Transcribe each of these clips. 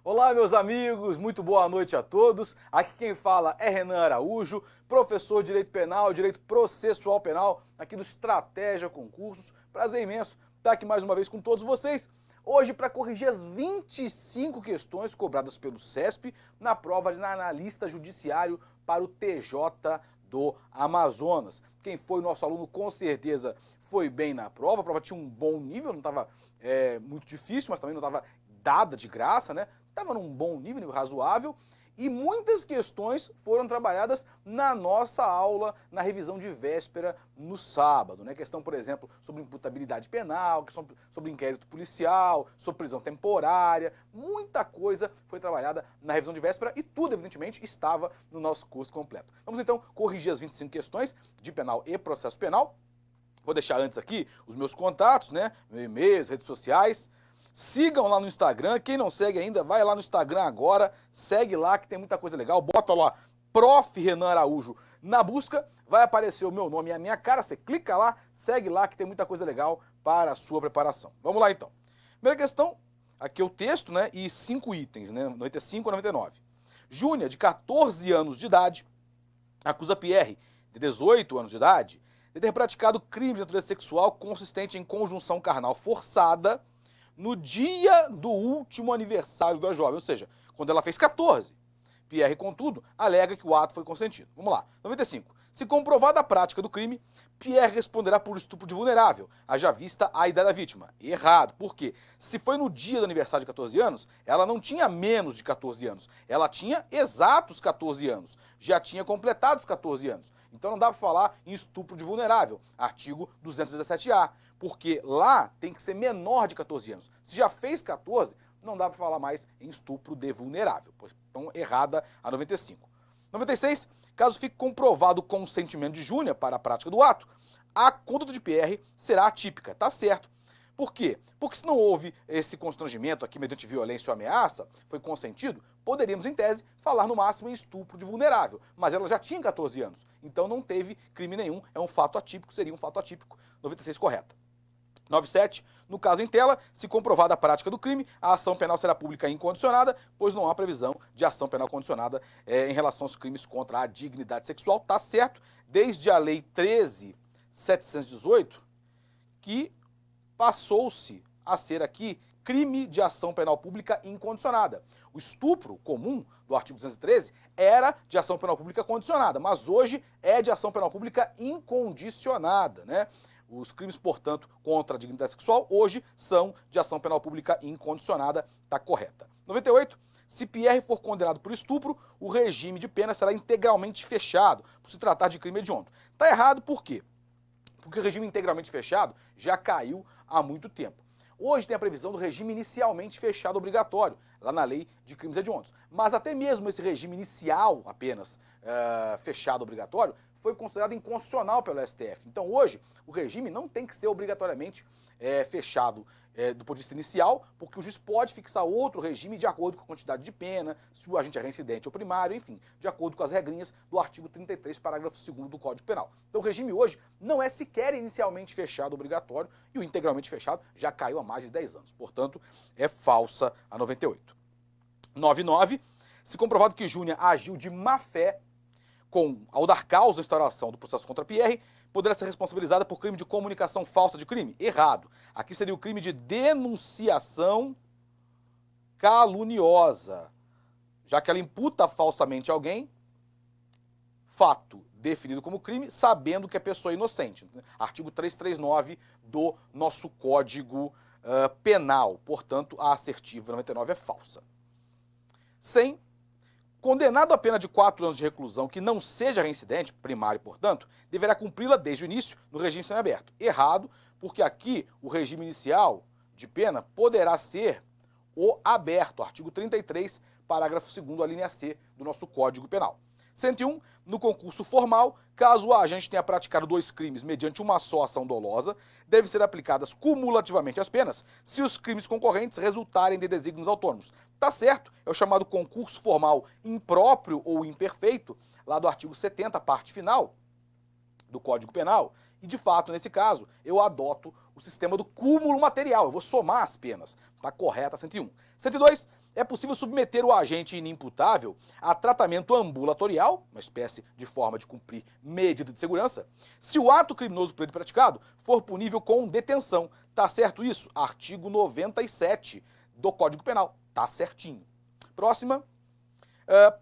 Olá, meus amigos, muito boa noite a todos. Aqui quem fala é Renan Araújo, professor de Direito Penal, Direito Processual Penal, aqui do Estratégia Concursos. Prazer imenso estar aqui mais uma vez com todos vocês. Hoje para corrigir as 25 questões cobradas pelo CESP na prova de analista judiciário para o TJ do Amazonas. Quem foi nosso aluno com certeza foi bem na prova. A prova tinha um bom nível, não estava muito difícil, mas também não estava dada de graça, né? Estava num bom nível razoável, e muitas questões foram trabalhadas na nossa aula, na revisão de véspera no sábado, né? Questão, por exemplo, sobre imputabilidade penal, questão sobre inquérito policial, sobre prisão temporária, muita coisa foi trabalhada na revisão de véspera e tudo, evidentemente, estava no nosso curso completo. Vamos então corrigir as 25 questões de penal e processo penal. Vou deixar antes aqui os meus contatos, né? Meu e-mail, redes sociais. Sigam lá no Instagram, quem não segue ainda, vai lá no Instagram agora, segue lá que tem muita coisa legal, bota lá, Prof. Renan Araújo na busca, vai aparecer o meu nome e a minha cara, você clica lá, segue lá que tem muita coisa legal para a sua preparação. Vamos lá então. Primeira questão, aqui é o texto, né, e 5 itens, né, 95 a 99. Júnia, de 14 anos de idade, acusa Pierre, de 18 anos de idade, de ter praticado crime de natureza sexual consistente em conjunção carnal forçada no dia do último aniversário da jovem, ou seja, quando ela fez 14. Pierre, contudo, alega que o ato foi consentido. Vamos lá. 95. Se comprovada a prática do crime, Pierre responderá por estupro de vulnerável, haja vista a idade da vítima. Errado. Por quê? Se foi no dia do aniversário de 14 anos, ela não tinha menos de 14 anos. Ela tinha exatos 14 anos. Já tinha completado os 14 anos. Então não dá para falar em estupro de vulnerável. Artigo 217-A. Porque lá tem que ser menor de 14 anos. Se já fez 14, não dá para falar mais em estupro de vulnerável. Então, errada a 95. 96. Caso fique comprovado o consentimento de Júnia para a prática do ato, a conduta de Pierre será atípica. Tá certo. Por quê? Porque se não houve esse constrangimento aqui mediante violência ou ameaça, foi consentido, poderíamos, em tese, falar no máximo em estupro de vulnerável. Mas ela já tinha 14 anos, então não teve crime nenhum, é um fato atípico, seria um fato atípico. 96 correta. 97. No caso em tela, se comprovada a prática do crime, a ação penal será pública e incondicionada, pois não há previsão de ação penal condicionada em relação aos crimes contra a dignidade sexual. Tá certo, desde a Lei 13.718, que passou-se a ser aqui crime de ação penal pública incondicionada. O estupro comum do artigo 213 era de ação penal pública condicionada, mas hoje é de ação penal pública incondicionada, né? Os crimes, portanto, contra a dignidade sexual, hoje são de ação penal pública incondicionada, está correta. 98. Se Pierre for condenado por estupro, o regime de pena será integralmente fechado, por se tratar de crime hediondo. Está errado por quê? Porque o regime integralmente fechado já caiu há muito tempo. Hoje tem a previsão do regime inicialmente fechado obrigatório, lá na lei de crimes hediondos. Mas até mesmo esse regime inicial apenas fechado obrigatório foi considerado inconstitucional pelo STF. Então hoje o regime não tem que ser obrigatoriamente fechado do ponto de vista inicial, porque o juiz pode fixar outro regime de acordo com a quantidade de pena, se o agente é reincidente ou primário, enfim, de acordo com as regrinhas do artigo 33, parágrafo 2º do Código Penal. Então o regime hoje não é sequer inicialmente fechado obrigatório e o integralmente fechado já caiu há mais de 10 anos. Portanto, é falsa a 98. 99. Se comprovado que Júnia agiu de má fé ao dar causa à instauração do processo contra Pierre, poderá ser responsabilizada por crime de comunicação falsa de crime? Errado. Aqui seria o crime de denunciação caluniosa, já que ela imputa falsamente a alguém fato definido como crime, sabendo que a pessoa é inocente. Artigo 339 do nosso Código Penal. Portanto, a assertiva 99 é falsa. 100. Condenado a pena de 4 anos de reclusão que não seja reincidente, primário, portanto, deverá cumpri-la desde o início no regime semiaberto. Errado, porque aqui o regime inicial de pena poderá ser o aberto, artigo 33, parágrafo 2º, a linha C do nosso Código Penal. 101. No concurso formal, caso o agente tenha praticado 2 crimes mediante uma só ação dolosa, devem ser aplicadas cumulativamente as penas se os crimes concorrentes resultarem de desígnios autônomos. Tá certo, é o chamado concurso formal impróprio ou imperfeito, lá do artigo 70, parte final do Código Penal, e de fato, nesse caso, eu adoto o sistema do cúmulo material, eu vou somar as penas. Tá correta, 101. 102. é possível submeter o agente inimputável a tratamento ambulatorial, uma espécie de forma de cumprir medida de segurança, se o ato criminoso por ele praticado for punível com detenção. Tá certo isso? Artigo 97 do Código Penal. Tá certinho. Próxima.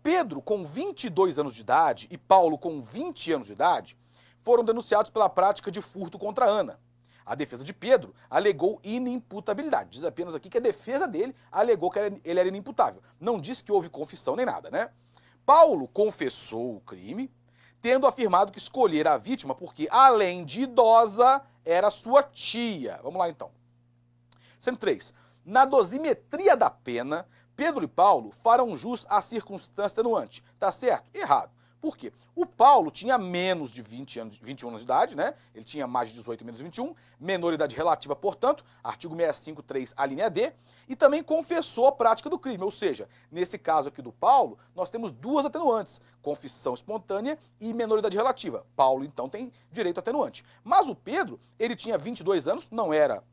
Pedro, com 22 anos de idade, e Paulo, com 20 anos de idade, foram denunciados pela prática de furto contra Ana. A defesa de Pedro alegou inimputabilidade. Diz apenas aqui que a defesa dele alegou que ele era inimputável. Não disse que houve confissão nem nada, né? Paulo confessou o crime, tendo afirmado que escolhera a vítima porque, além de idosa, era sua tia. Vamos lá, então. 103. Na dosimetria da pena, Pedro e Paulo farão jus à circunstância atenuante. Tá certo? Errado. Por quê? O Paulo tinha menos de 21 anos de idade, né? Ele tinha mais de 18 menos de 21, menoridade relativa, portanto, artigo 653, a linha D, e também confessou a prática do crime, ou seja, nesse caso aqui do Paulo, nós temos duas atenuantes, confissão espontânea e menoridade relativa. Paulo, então, tem direito atenuante. Mas o Pedro, ele tinha 22 anos, não era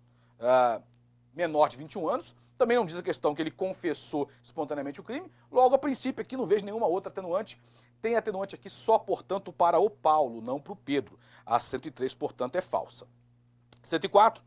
menor de 21 anos, também não diz a questão que ele confessou espontaneamente o crime, logo, a princípio, aqui não vejo nenhuma outra atenuante. Tem atenuante aqui só, portanto, para o Paulo, não para o Pedro. A 103, portanto, é falsa. 104.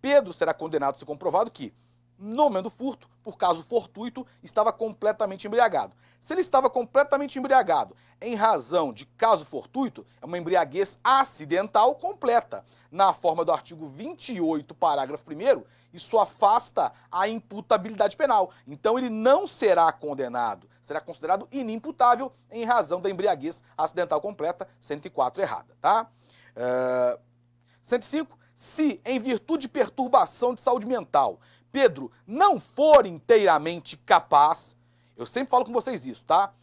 Pedro será condenado se comprovado que, no momento do furto, por caso fortuito, estava completamente embriagado. Se ele estava completamente embriagado em razão de caso fortuito, é uma embriaguez acidental completa. Na forma do artigo 28, parágrafo 1º, isso afasta a imputabilidade penal. Então ele não será condenado, será considerado inimputável em razão da embriaguez acidental completa, 104 errada, tá? 105. Se, em virtude de perturbação de saúde mental, Pedro não for inteiramente capaz, eu sempre falo com vocês isso, tá?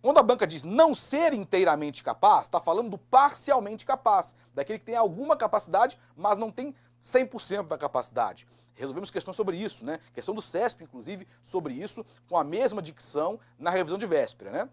Quando a banca diz não ser inteiramente capaz, está falando do parcialmente capaz, daquele que tem alguma capacidade, mas não tem 100% da capacidade. Resolvemos questões sobre isso, né? Questão do CESP, inclusive, sobre isso, com a mesma dicção na revisão de véspera, né?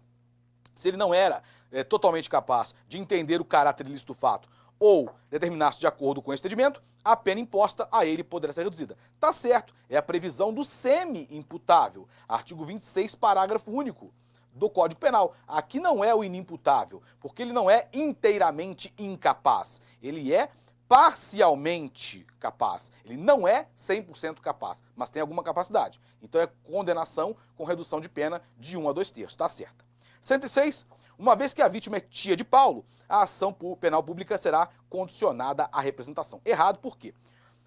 Se ele não era totalmente capaz de entender o caráter ilícito do fato ou determinasse de acordo com esse entendimento, a pena imposta a ele poderá ser reduzida. Tá certo, é a previsão do semi-imputável, artigo 26, parágrafo único do Código Penal. Aqui não é o inimputável, porque ele não é inteiramente incapaz, ele é parcialmente capaz. Ele não é 100% capaz, mas tem alguma capacidade. Então é condenação com redução de pena de 1 a 2 terços, tá certo. 106. Uma vez que a vítima é tia de Paulo, a ação penal pública será condicionada à representação. Errado por quê?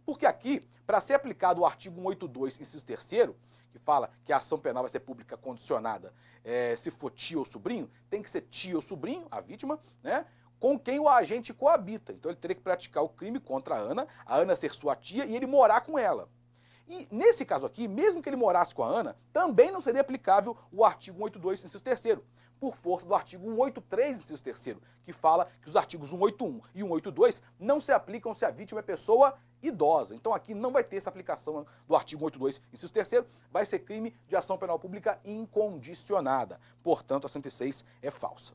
Porque aqui, para ser aplicado o artigo 182, inciso 3º, que fala que a ação penal vai ser pública condicionada se for tio ou sobrinho, tem que ser tio ou sobrinho, a vítima, né? Com quem o agente coabita. Então ele teria que praticar o crime contra a Ana ser sua tia e ele morar com ela. E nesse caso aqui, mesmo que ele morasse com a Ana, também não seria aplicável o artigo 182, inciso 3º, por força do artigo 183, inciso 3º, que fala que os artigos 181 e 182 não se aplicam se a vítima é pessoa idosa. Então aqui não vai ter essa aplicação do artigo 182, inciso 3º, vai ser crime de ação penal pública incondicionada. Portanto, a 106 é falsa.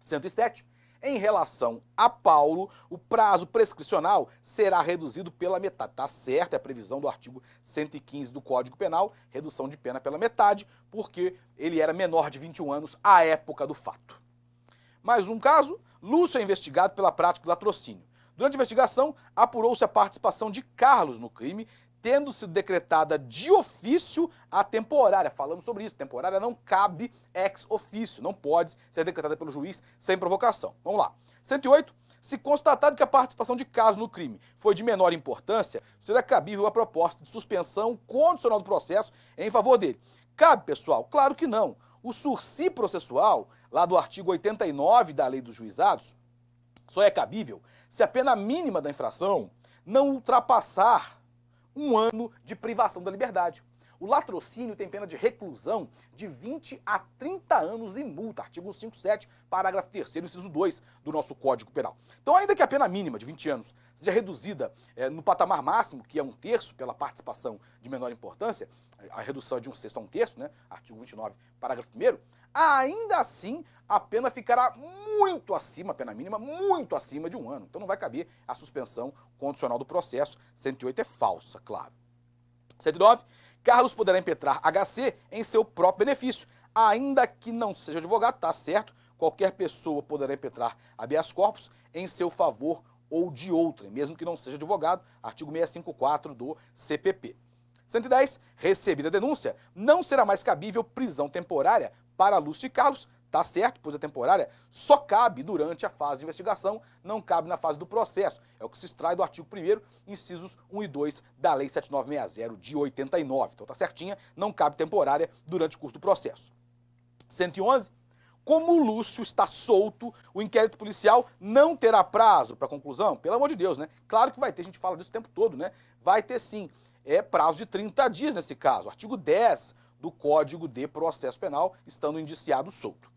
107. Em relação a Paulo, o prazo prescricional será reduzido pela metade. Tá certo, é a previsão do artigo 115 do Código Penal, redução de pena pela metade, porque ele era menor de 21 anos à época do fato. Mais um caso, Lúcio é investigado pela prática do latrocínio. Durante a investigação, apurou-se a participação de Carlos no crime, tendo sido decretada de ofício a temporária. Falamos sobre isso, temporária não cabe ex ofício, não pode ser decretada pelo juiz sem provocação. Vamos lá. 108. Se constatado que a participação de Carlos no crime foi de menor importância, será cabível a proposta de suspensão condicional do processo em favor dele. Cabe, pessoal? Claro que não. O sursi processual, lá do artigo 89 da Lei dos Juizados, só é cabível se a pena mínima da infração não ultrapassar 1 ano de privação da liberdade. O latrocínio tem pena de reclusão de 20 a 30 anos e multa, artigo 157, parágrafo 3º, inciso 2 do nosso Código Penal. Então, ainda que a pena mínima de 20 anos seja reduzida no patamar máximo, que é 1/3 pela participação de menor importância, a redução é de 1/6 a 1/3, né? Artigo 29, parágrafo 1º, ainda assim a pena ficará muito acima, a pena mínima, muito acima de 1 ano. Então não vai caber a suspensão condicional do processo. 108 é falsa, claro. 109. Carlos poderá impetrar HC em seu próprio benefício, ainda que não seja advogado, tá certo? Qualquer pessoa poderá impetrar habeas corpus em seu favor ou de outrem, mesmo que não seja advogado, artigo 654 do CPP. 110. Recebida a denúncia, não será mais cabível prisão temporária para Lúcio e Carlos, tá certo, pois a temporária só cabe durante a fase de investigação, não cabe na fase do processo. É o que se extrai do artigo 1º, incisos 1 e 2 da Lei 7960 de 89. Então tá certinha, não cabe temporária durante o curso do processo. 111. Como o Lúcio está solto, o inquérito policial não terá prazo para conclusão? Pelo amor de Deus, né? Claro que vai ter, a gente fala disso o tempo todo, né? Vai ter sim. É prazo de 30 dias nesse caso. Artigo 10 do Código de Processo Penal, estando indiciado solto.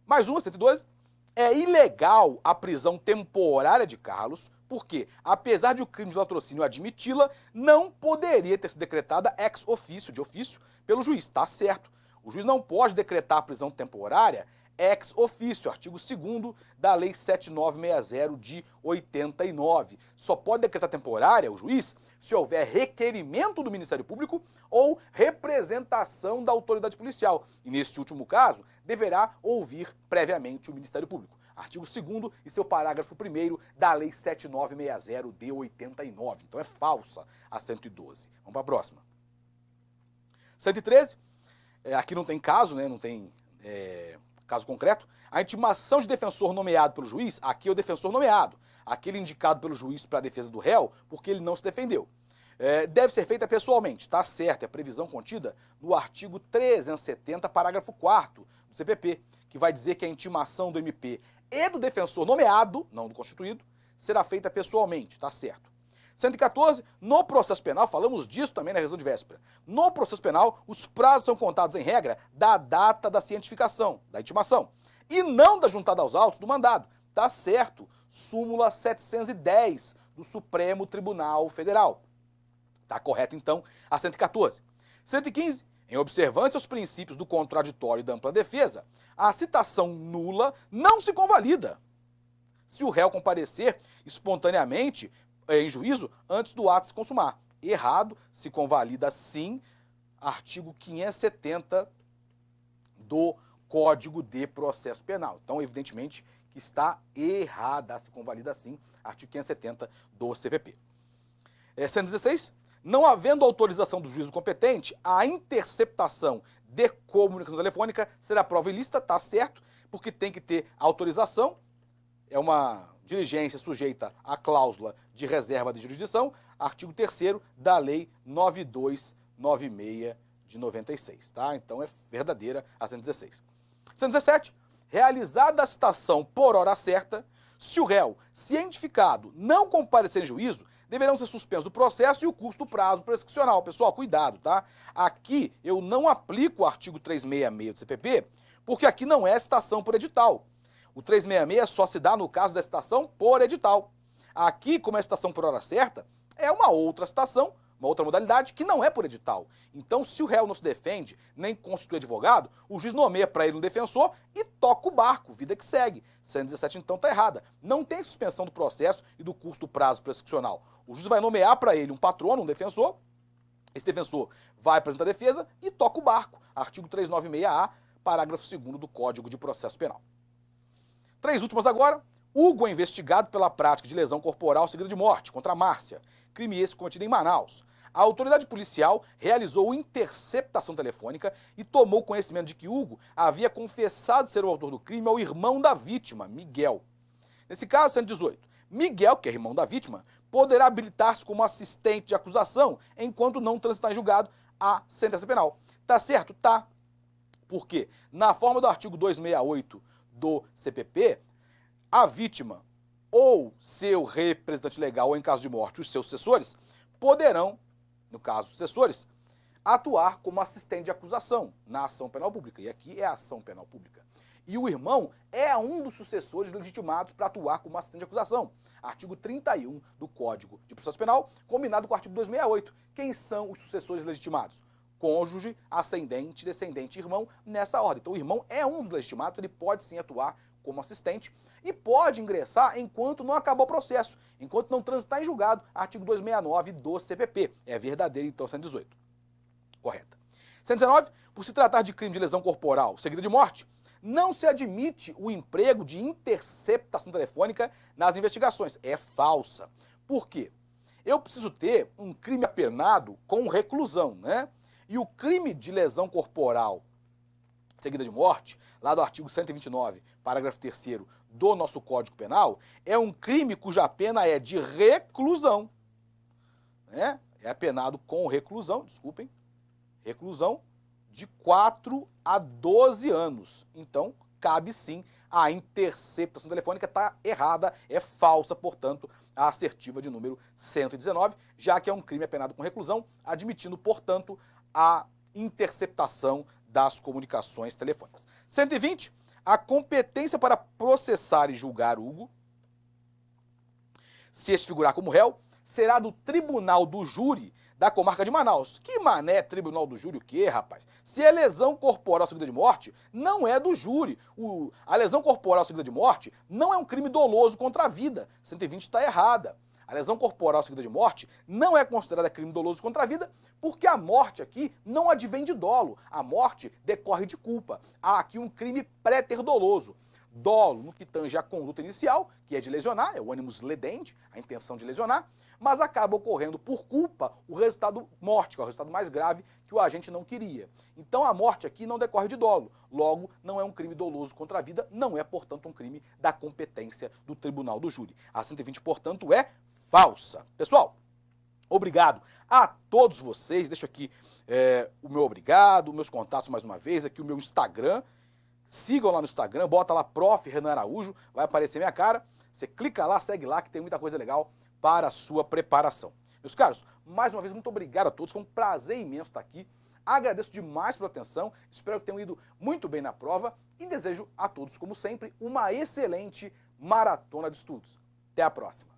Mais uma, 112. É ilegal a prisão temporária de Carlos, porque, apesar de o crime de latrocínio admiti-la, não poderia ter sido decretada ex officio, de ofício, pelo juiz. Tá certo. O juiz não pode decretar a prisão temporária ex officio, artigo 2º da Lei 7960 de 89. Só pode decretar temporária o juiz se houver requerimento do Ministério Público ou representação da autoridade policial. E nesse último caso, deverá ouvir previamente o Ministério Público. Artigo 2º e seu parágrafo 1º da Lei 7960 de 89. Então é falsa a 112. Vamos para a próxima. 113. Aqui não tem caso, né? Não tem caso concreto. A intimação de defensor nomeado pelo juiz, aqui é o defensor nomeado, aquele indicado pelo juiz para a defesa do réu, porque ele não se defendeu. Deve ser feita pessoalmente, tá certo, é a previsão contida no artigo 370, parágrafo 4º do CPP, que vai dizer que a intimação do MP e do defensor nomeado, não do constituído, será feita pessoalmente, tá certo. 114, no processo penal, falamos disso também na revisão de véspera, no processo penal, os prazos são contados em regra da data da cientificação, da intimação, e não da juntada aos autos do mandado. Tá certo, súmula 710 do Supremo Tribunal Federal. Tá correto, então, a 114. 115, em observância aos princípios do contraditório e da ampla defesa, a citação nula não se convalida se o réu comparecer espontaneamente em juízo antes do ato se consumar. Errado, se convalida sim, artigo 570 do Código de Processo Penal. Então, evidentemente, que está errada, se convalida sim, artigo 570 do CPP. 116. Não havendo autorização do juízo competente, a interceptação de comunicação telefônica será prova ilícita, tá certo, porque tem que ter autorização, é uma diligência sujeita à cláusula de reserva de jurisdição, artigo 3º da Lei 9296 de 96, tá? Então é verdadeira a 116. 117. Realizada a citação por hora certa, se o réu cientificado não comparecer em juízo, deverão ser suspensos o processo e o curso do prazo prescricional. Pessoal, cuidado, tá? Aqui eu não aplico o artigo 366 do CPP, porque aqui não é citação por edital. O 366 só se dá no caso da citação por edital. Aqui, como é citação por hora certa, é uma outra citação, uma outra modalidade que não é por edital. Então, se o réu não se defende, nem constitui advogado, o juiz nomeia para ele um defensor e toca o barco, vida que segue. 117, então, está errada. Não tem suspensão do processo e do curso do prazo prescricional. O juiz vai nomear para ele um patrono, um defensor, esse defensor vai apresentar a defesa e toca o barco. Artigo 396A, parágrafo 2º do Código de Processo Penal. 3 últimas agora. Hugo é investigado pela prática de lesão corporal seguida de morte contra Márcia, crime esse cometido em Manaus. A autoridade policial realizou interceptação telefônica e tomou conhecimento de que Hugo havia confessado ser o autor do crime ao irmão da vítima, Miguel. Nesse caso, 118, Miguel, que é irmão da vítima, poderá habilitar-se como assistente de acusação enquanto não transitar em julgado a sentença penal. Tá certo? Tá. Por quê? Na forma do artigo 268 do CPP, a vítima ou seu representante legal, ou em caso de morte, os seus sucessores, poderão, no caso dos sucessores, atuar como assistente de acusação na ação penal pública. E aqui é a ação penal pública. E o irmão é um dos sucessores legitimados para atuar como assistente de acusação. Artigo 31 do Código de Processo Penal, combinado com o artigo 268. Quem são os sucessores legitimados? Cônjuge, ascendente, descendente, irmão, nessa ordem. Então o irmão é um dos legitimados, ele pode sim atuar como assistente e pode ingressar enquanto não acabar o processo, enquanto não transitar em julgado, artigo 269 do CPP. É verdadeiro, então, 118. correta. 119. Por se tratar de crime de lesão corporal seguida de morte, não se admite o emprego de interceptação telefônica nas investigações. É falsa. Por quê? Eu preciso ter um crime apenado com reclusão, né? E o crime de lesão corporal seguida de morte, lá do artigo 129, parágrafo 3º do nosso Código Penal, é um crime cuja pena é de reclusão, né? É apenado com reclusão, desculpem, reclusão de 4 a 12 anos. Então, cabe sim a interceptação telefônica, está errada, é falsa, portanto, a assertiva de número 119, já que é um crime apenado com reclusão, admitindo, portanto, a interceptação das comunicações telefônicas. 120, a competência para processar e julgar Hugo, se este figurar como réu, será do Tribunal do Júri da Comarca de Manaus. Que mané Tribunal do Júri o quê, rapaz? Se é lesão corporal seguida de morte, não é do júri. A lesão corporal seguida de morte não é um crime doloso contra a vida. 120 está errada. A lesão corporal seguida de morte não é considerada crime doloso contra a vida porque a morte aqui não advém de dolo. A morte decorre de culpa. Há aqui um crime pré-ter doloso. Dolo no que tange a conduta inicial, que é de lesionar, é o animus ledendi, a intenção de lesionar, mas acaba ocorrendo por culpa o resultado morte, que é o resultado mais grave que o agente não queria. Então a morte aqui não decorre de dolo, logo não é um crime doloso contra a vida, não é, portanto, um crime da competência do Tribunal do Júri. A 120, portanto, é falsa. Pessoal, obrigado a todos vocês, deixo aqui o meu obrigado, meus contatos mais uma vez, aqui o meu Instagram. Sigam lá no Instagram, bota lá Prof. Renan Araújo, vai aparecer minha cara. Você clica lá, segue lá, que tem muita coisa legal para a sua preparação. Meus caros, mais uma vez, muito obrigado a todos. Foi um prazer imenso estar aqui. Agradeço demais pela atenção. Espero que tenham ido muito bem na prova. E desejo a todos, como sempre, uma excelente maratona de estudos. Até a próxima.